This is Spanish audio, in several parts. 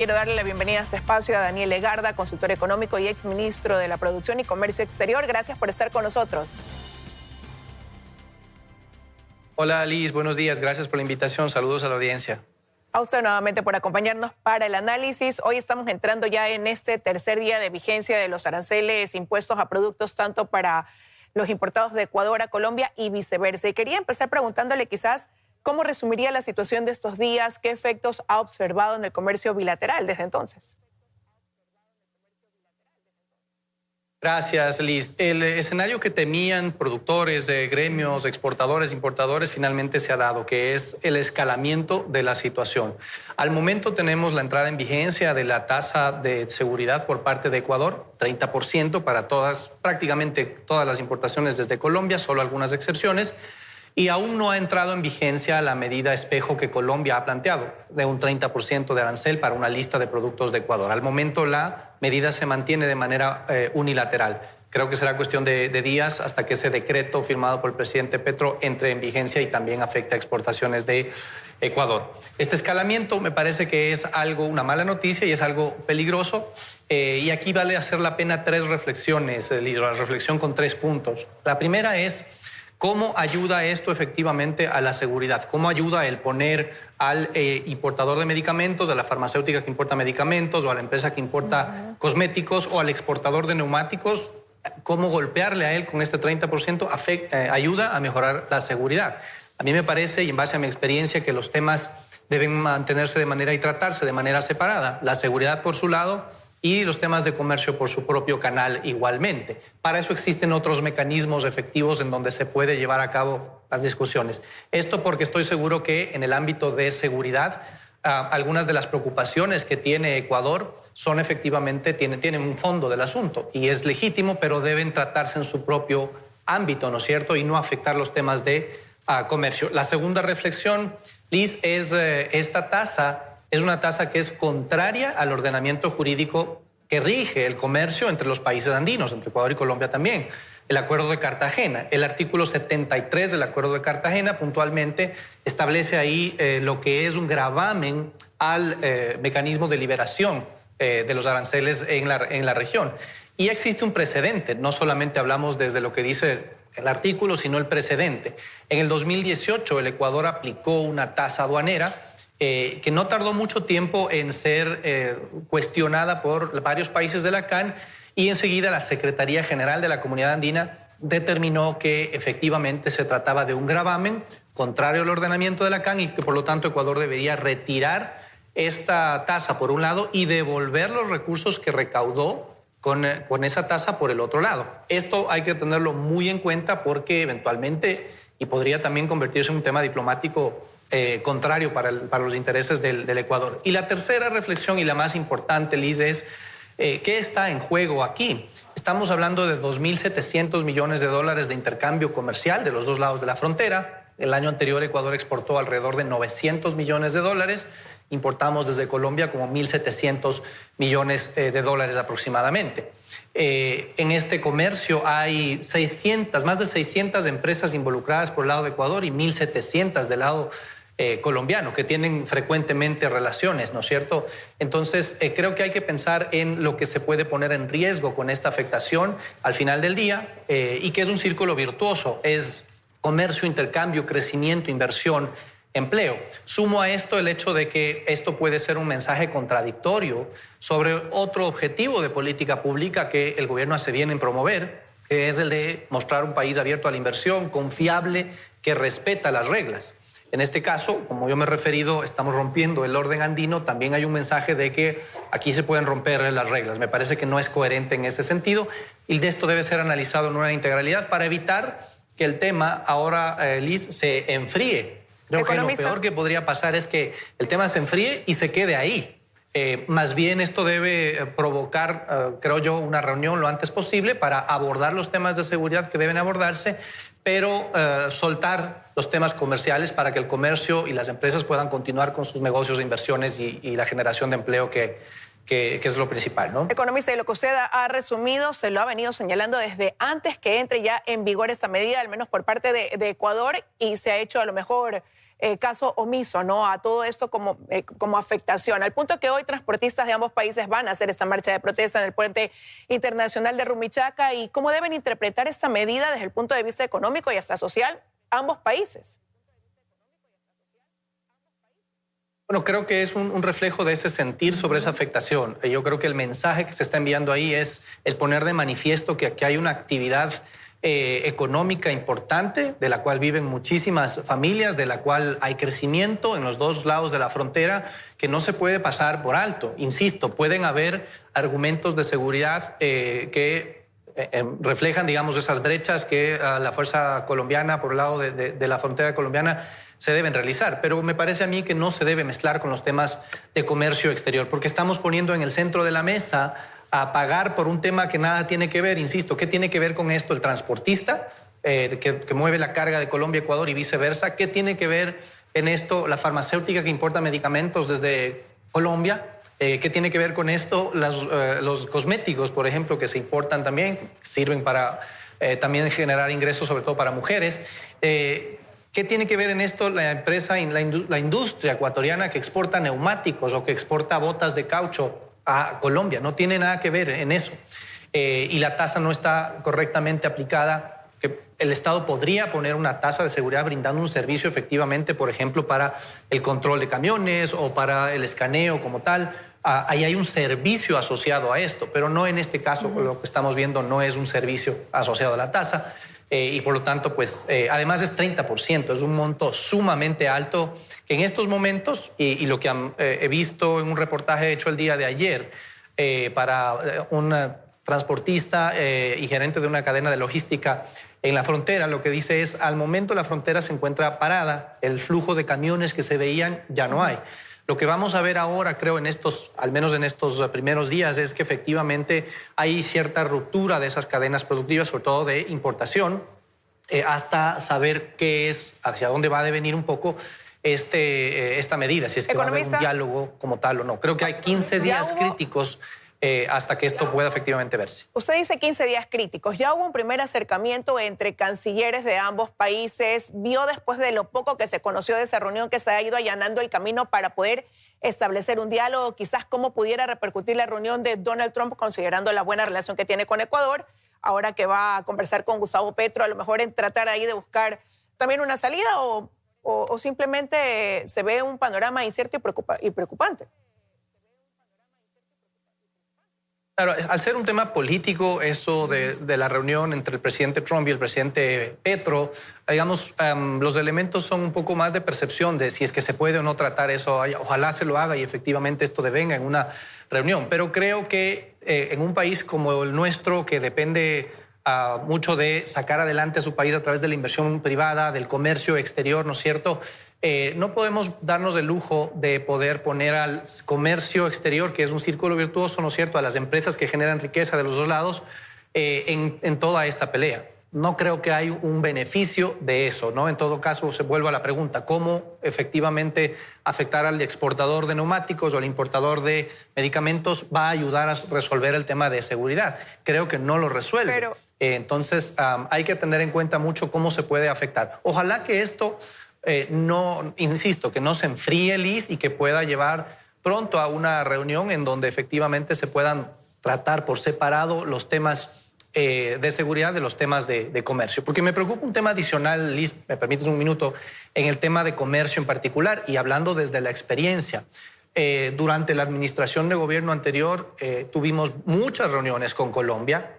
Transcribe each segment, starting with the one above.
Quiero darle la bienvenida a este espacio a Daniel Legarda, consultor económico y exministro de la Producción y Comercio Exterior. Gracias por estar con nosotros. Hola Liz, buenos días. Gracias por la invitación. Saludos a la audiencia. A usted nuevamente por acompañarnos para el análisis. Hoy estamos entrando ya en este tercer día de vigencia de los aranceles impuestos a productos tanto para los importados de Ecuador a Colombia y viceversa. Y quería empezar preguntándole quizás cómo resumiría la situación de estos días, qué efectos ha observado en el comercio bilateral desde entonces. Gracias, Liz. El escenario que temían productores, gremios, exportadores, importadores, finalmente se ha dado, que es el escalamiento de la situación. Al momento tenemos la entrada en vigencia de la tasa de seguridad por parte de Ecuador, 30% para prácticamente todas las importaciones desde Colombia, solo algunas excepciones. Y aún no ha entrado en vigencia la medida espejo que Colombia ha planteado, de un 30% de arancel para una lista de productos de Ecuador. Al momento la medida se mantiene de manera unilateral. Creo que será cuestión de días hasta que ese decreto firmado por el presidente Petro entre en vigencia y también afecte a exportaciones de Ecuador. Este escalamiento me parece que es una mala noticia y es algo peligroso. Y aquí vale hacer la pena tres reflexiones, Liz, la reflexión con 3 puntos. La primera es: ¿cómo ayuda esto efectivamente a la seguridad? ¿Cómo ayuda el poner al importador de medicamentos, a la farmacéutica que importa medicamentos o a la empresa que importa cosméticos o al exportador de neumáticos? ¿Cómo golpearle a él con este 30% ayuda a mejorar la seguridad? A mí me parece, y en base a mi experiencia, que los temas deben mantenerse de manera y tratarse de manera separada. La seguridad por su lado y los temas de comercio por su propio canal igualmente. Para eso existen otros mecanismos efectivos en donde se puede llevar a cabo las discusiones. Esto porque estoy seguro que en el ámbito de seguridad algunas de las preocupaciones que tiene Ecuador son efectivamente, tienen un fondo del asunto y es legítimo, pero deben tratarse en su propio ámbito, ¿no es cierto? Y no afectar los temas de comercio. La segunda reflexión, Liz, es esta tasa. Es una tasa que es contraria al ordenamiento jurídico que rige el comercio entre los países andinos, entre Ecuador y Colombia también. El Acuerdo de Cartagena, el artículo 73 del Acuerdo de Cartagena puntualmente establece ahí lo que es un gravamen al mecanismo de liberación de los aranceles en la región. Y existe un precedente, no solamente hablamos desde lo que dice el artículo, sino el precedente. En el 2018 el Ecuador aplicó una tasa aduanera que no tardó mucho tiempo en ser cuestionada por varios países de la CAN y enseguida la Secretaría General de la Comunidad Andina determinó que efectivamente se trataba de un gravamen contrario al ordenamiento de la CAN y que por lo tanto Ecuador debería retirar esta tasa por un lado y devolver los recursos que recaudó con esa tasa por el otro lado. Esto hay que tenerlo muy en cuenta porque eventualmente, y podría también convertirse en un tema diplomático contrario para los intereses del Ecuador. Y la tercera reflexión y la más importante, Liz, es ¿qué está en juego aquí? Estamos hablando de 2.700 millones de dólares de intercambio comercial de los dos lados de la frontera. El año anterior Ecuador exportó alrededor de 900 millones de dólares. Importamos desde Colombia como 1.700 millones de dólares aproximadamente. En este comercio hay más de 600 empresas involucradas por el lado de Ecuador y 1.700 del lado colombiano, que tienen frecuentemente relaciones, ¿no es cierto? Entonces, creo que hay que pensar en lo que se puede poner en riesgo con esta afectación al final del día y que es un círculo virtuoso, es comercio, intercambio, crecimiento, inversión, empleo. Sumo a esto el hecho de que esto puede ser un mensaje contradictorio sobre otro objetivo de política pública que el gobierno hace bien en promover, que es el de mostrar un país abierto a la inversión, confiable, que respeta las reglas. En este caso, como yo me he referido, estamos rompiendo el orden andino, también hay un mensaje de que aquí se pueden romper las reglas. Me parece que no es coherente en ese sentido y de esto debe ser analizado en una integralidad para evitar que el tema ahora, Liz, se enfríe. Creo que lo peor que podría pasar es que el tema se enfríe y se quede ahí. Más bien esto debe provocar, creo yo, una reunión lo antes posible para abordar los temas de seguridad que deben abordarse, pero soltar los temas comerciales para que el comercio y las empresas puedan continuar con sus negocios de inversiones y la generación de empleo que es lo principal, ¿no? Economista, y lo que usted ha resumido se lo ha venido señalando desde antes que entre ya en vigor esta medida, al menos por parte de Ecuador, y se ha hecho a lo mejor caso omiso, ¿no?, a todo esto como afectación, al punto que hoy transportistas de ambos países van a hacer esta marcha de protesta en el puente internacional de Rumichaca. ¿Y cómo deben interpretar esta medida desde el punto de vista económico y hasta social ambos países? Bueno, creo que es un reflejo de ese sentir sobre esa afectación. Yo creo que el mensaje que se está enviando ahí es el poner de manifiesto que aquí hay una actividad económica importante, de la cual viven muchísimas familias, de la cual hay crecimiento en los dos lados de la frontera que no se puede pasar por alto. Insisto, pueden haber argumentos de seguridad que reflejan, digamos, esas brechas que la fuerza colombiana, por el lado de la frontera colombiana, se deben realizar. Pero me parece a mí que no se debe mezclar con los temas de comercio exterior, porque estamos poniendo en el centro de la mesa a pagar por un tema que nada tiene que ver. Insisto, ¿qué tiene que ver con esto el transportista que mueve la carga de Colombia a Ecuador y viceversa? ¿Qué tiene que ver en esto la farmacéutica que importa medicamentos desde Colombia? ¿Qué tiene que ver con esto los cosméticos, por ejemplo, que se importan también, sirven para también generar ingresos, sobre todo para mujeres? ¿Qué tiene que ver en esto la empresa, la industria ecuatoriana que exporta neumáticos o que exporta botas de caucho a Colombia? No tiene nada que ver en eso. Y la tasa no está correctamente aplicada. Que el Estado podría poner una tasa de seguridad brindando un servicio efectivamente, por ejemplo, para el control de camiones o para el escaneo como tal. Ahí hay un servicio asociado a esto, pero no en este caso. Lo que estamos viendo no es un servicio asociado a la tasa. Y por lo tanto, pues, además es 30%, es un monto sumamente alto que en estos momentos, y lo que he visto en un reportaje hecho el día de ayer para un transportista y gerente de una cadena de logística en la frontera, lo que dice es, al momento la frontera se encuentra parada, el flujo de camiones que se veían ya no hay. Lo que vamos a ver ahora, creo, al menos en estos primeros días, es que efectivamente hay cierta ruptura de esas cadenas productivas, sobre todo de importación, hasta saber qué es, hacia dónde va a devenir un poco esta medida, si es que va a haber un diálogo como tal o no. Creo que hay 15 días críticos hasta que esto pueda efectivamente verse. Usted dice 15 días críticos. Ya hubo un primer acercamiento entre cancilleres de ambos países. ¿Vio, después de lo poco que se conoció de esa reunión, que se ha ido allanando el camino para poder establecer un diálogo? Quizás cómo pudiera repercutir la reunión de Donald Trump, considerando la buena relación que tiene con Ecuador, ahora que va a conversar con Gustavo Petro, a lo mejor en tratar ahí de buscar también una salida, o simplemente se ve un panorama incierto y preocupante. Claro, al ser un tema político, eso de la reunión entre el presidente Trump y el presidente Petro, digamos, los elementos son un poco más de percepción de si es que se puede o no tratar eso. Ojalá se lo haga y efectivamente esto devenga en una reunión. Pero creo que en un país como el nuestro, que depende mucho de sacar adelante a su país a través de la inversión privada, del comercio exterior, ¿no es cierto?, no podemos darnos el lujo de poder poner al comercio exterior, que es un círculo virtuoso, ¿no es cierto?, a las empresas que generan riqueza de los dos lados, en toda esta pelea. No creo que hay un beneficio de eso, ¿no? En todo caso, se vuelve a la pregunta, ¿cómo efectivamente afectar al exportador de neumáticos o al importador de medicamentos va a ayudar a resolver el tema de seguridad? Creo que no lo resuelve. Entonces, hay que tener en cuenta mucho cómo se puede afectar. Ojalá que esto... no, insisto, que no se enfríe, Liz, y que pueda llevar pronto a una reunión en donde efectivamente se puedan tratar por separado los temas de seguridad de los temas de comercio. Porque me preocupa un tema adicional, Liz, me permites un minuto, en el tema de comercio en particular, y hablando desde la experiencia. Durante la administración de gobierno anterior tuvimos muchas reuniones con Colombia,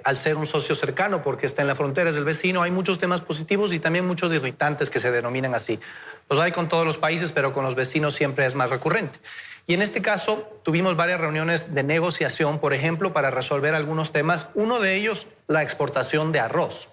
al ser un socio cercano, porque está en la frontera, es el vecino. Hay muchos temas positivos y también muchos irritantes que se denominan así. Los hay con todos los países, pero con los vecinos siempre es más recurrente. Y en este caso tuvimos varias reuniones de negociación, por ejemplo, para resolver algunos temas. Uno de ellos, la exportación de arroz.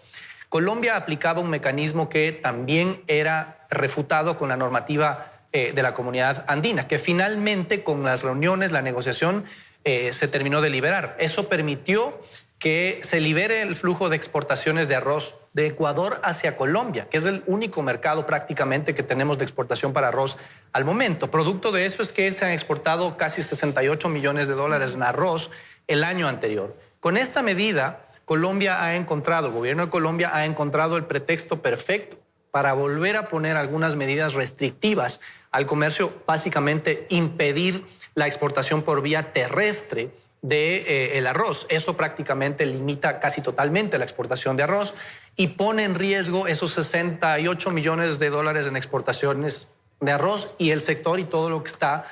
Colombia aplicaba un mecanismo que también era refutado con la normativa de la Comunidad Andina, que finalmente con las reuniones, la negociación, se terminó de liberar. Eso permitió que se libere el flujo de exportaciones de arroz de Ecuador hacia Colombia, que es el único mercado prácticamente que tenemos de exportación para arroz al momento. Producto de eso es que se han exportado casi 68 millones de dólares en arroz el año anterior. Con esta medida, el gobierno de Colombia ha encontrado el pretexto perfecto para volver a poner algunas medidas restrictivas al comercio, básicamente impedir la exportación por vía terrestre de el arroz. Eso prácticamente limita casi totalmente la exportación de arroz y pone en riesgo esos 68 millones de dólares en exportaciones de arroz y el sector y todo lo que está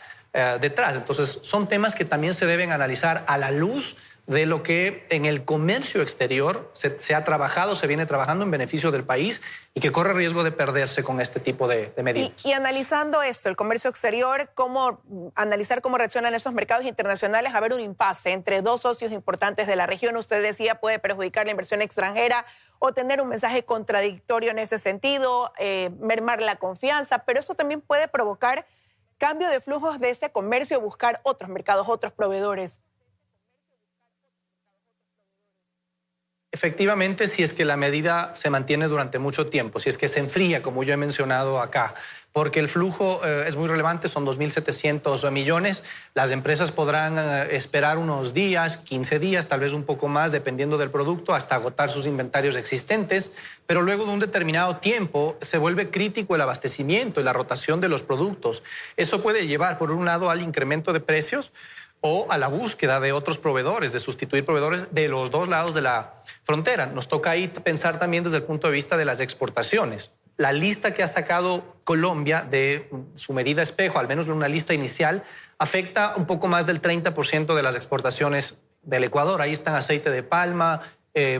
detrás. Entonces, son temas que también se deben analizar a la luz de lo que en el comercio exterior se ha trabajado, se viene trabajando en beneficio del país y que corre riesgo de perderse con este tipo de medidas. Y analizando esto, el comercio exterior, analizar cómo reaccionan esos mercados internacionales, haber un impasse entre dos socios importantes de la región, usted decía, puede perjudicar la inversión extranjera o tener un mensaje contradictorio en ese sentido, mermar la confianza, pero eso también puede provocar cambio de flujos de ese comercio, buscar otros mercados, otros proveedores. Efectivamente, si es que la medida se mantiene durante mucho tiempo, si es que se enfría, como yo he mencionado acá, porque el flujo es muy relevante, son 2.700 millones. Las empresas podrán esperar unos días, 15 días, tal vez un poco más, dependiendo del producto, hasta agotar sus inventarios existentes. Pero luego de un determinado tiempo se vuelve crítico el abastecimiento y la rotación de los productos. Eso puede llevar, por un lado, al incremento de precios o a la búsqueda de otros proveedores, de sustituir proveedores de los dos lados de la frontera. Nos toca ahí pensar también desde el punto de vista de las exportaciones. La lista que ha sacado Colombia de su medida espejo, al menos una lista inicial, afecta un poco más del 30% de las exportaciones del Ecuador. Ahí están aceite de palma,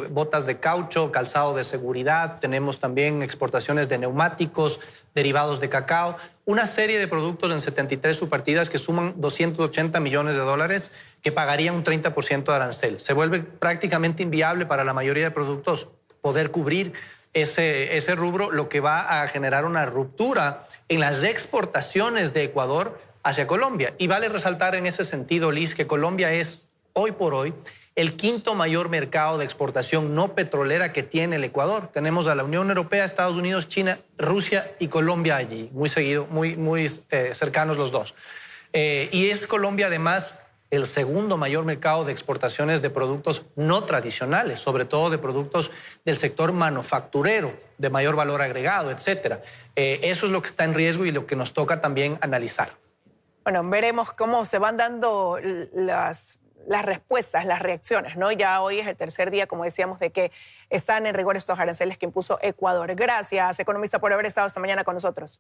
botas de caucho, calzado de seguridad, tenemos también exportaciones de neumáticos, derivados de cacao, una serie de productos en 73 subpartidas que suman 280 millones de dólares que pagarían un 30% de arancel. Se vuelve prácticamente inviable para la mayoría de productos poder cubrir ese rubro, lo que va a generar una ruptura en las exportaciones de Ecuador hacia Colombia. Y vale resaltar en ese sentido, Liz, que Colombia es hoy por hoy el quinto mayor mercado de exportación no petrolera que tiene el Ecuador. Tenemos a la Unión Europea, Estados Unidos, China, Rusia y Colombia allí, muy seguido, muy cercanos los dos. Y es Colombia además el segundo mayor mercado de exportaciones de productos no tradicionales, sobre todo de productos del sector manufacturero, de mayor valor agregado, etcétera. Eso es lo que está en riesgo y lo que nos toca también analizar. Bueno, veremos cómo se van dando las respuestas, las reacciones, ¿no? Ya hoy es el tercer día, como decíamos, de que están en rigor estos aranceles que impuso Ecuador. Gracias, economista, por haber estado esta mañana con nosotros.